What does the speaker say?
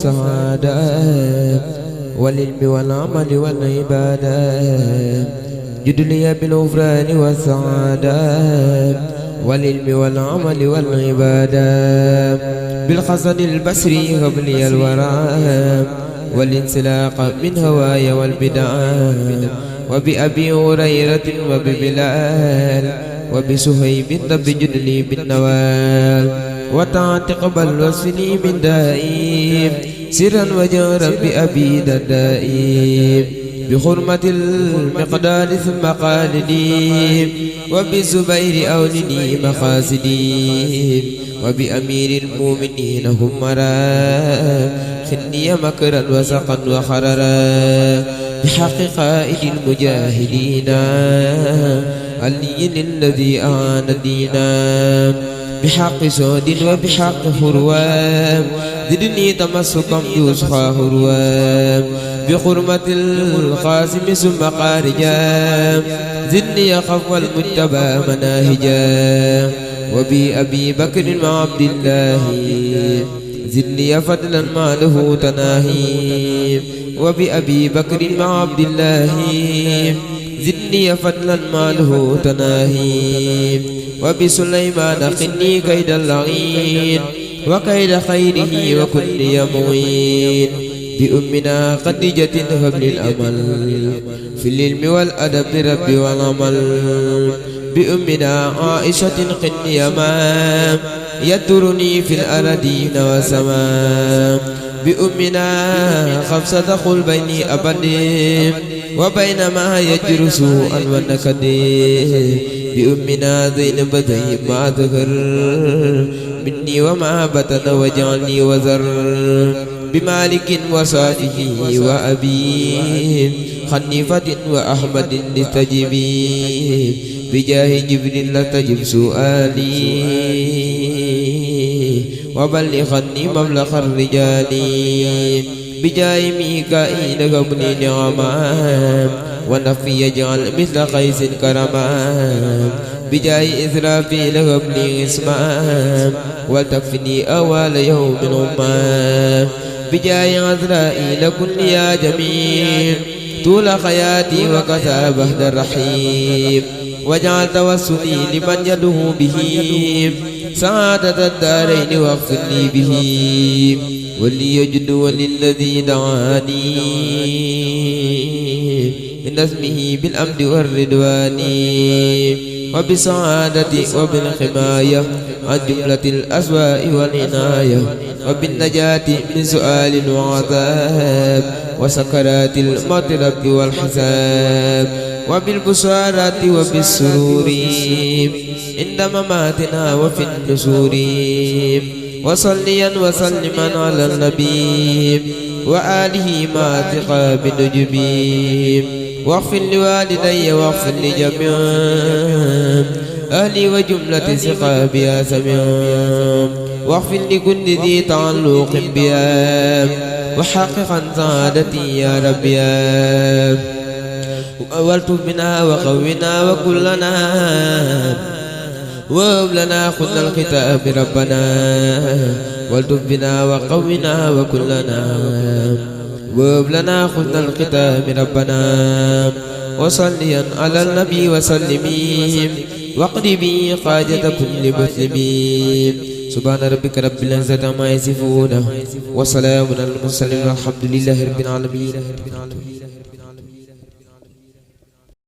والسعادة والعلم والعمل والعبادة جد لي بالغفران والسعادة والعلم والعمل والعبادة بالحسن البصري هب لي الورى والانسلاق من هواي والبدع وبأبي هريرة وببلال وبسهيب رب جد لي بالنوال وتقبل وصلي من دائم سرا وجهرا بأبي دائم بحرمة المقدار ثم قالدي وبزبير أولني مقاصدي وبأمير المؤمنين هم مرا خني مكرا وسقا وخررا بحق قائد المجاهدين علي الذي أعان دينا بحق سود وبحق هروان زدني تمسكا يوسخا هروان بحرمة القاسم ثم خارجا زدني خفو المجتبى مناهجا وبأبي بكر مع عبد الله زدني فضلا ما له تناهي وبأبي بكر مع عبد الله زدني فضلا ما له تناهي وبسليمان قني كيد اللعين وكيد خيره وكل يموين بأمنا خديجة هب الأمل في العلم والأدب رب والعمل بأمنا عائشة قني يمام يترني في الأرضين وسمام بأمنا خفصة خل بيني أبدي وبينما يجر سوءا ونكدي بأمنا زينب ذي ما ذكر مني وما بطن وجعلني وزر بمالك وصافه وأبي خنيفة وأحمد لتجبي بجاه جبريل لتجب سؤالي وبلغني مبلغ الرجال بجاه ميكائيل قبل نعما ونفي يجعل مثل قيس كرما بجاه إسرافيل قبل اسما ولتكفني أول يوم الأمة بجاه عزرائيل كن يا جميل طول حياتي وكسى بهد الرحيم وجعل توسلي لمن يده به سعادة الدارين واغفر لي به وليجد وللذي دعاني من اسمه بالأمد والرضوان وبسعادتي وبالحماية عن جملة الأسواء والعناية وبالنجاة من سؤال وعذاب وسكرات الموت رب والحساب وبالبشارات وبالسرور عند مماتنا وفي النشور وصليا وسلما على النبي وآله مع ثقاب نجبي واغفر لوالدي واغفر لجميع أهلي وجملة ثقاب يا سميع واغفر لكل ذي تعلق بها وحققا سعادتي يا رب يا والطف بنا وقونا وكلنا وهب لنا خذ الختاب ربنا والطف بنا وقونا وكلنا وهب لنا خذ الختاب ربنا وصليا على النبي وسلمين واقضي حاجة كل مسلمين سبحان ربك رب العزة عما يصفون وسلام على المرسلين والحمد لله رب العالمين.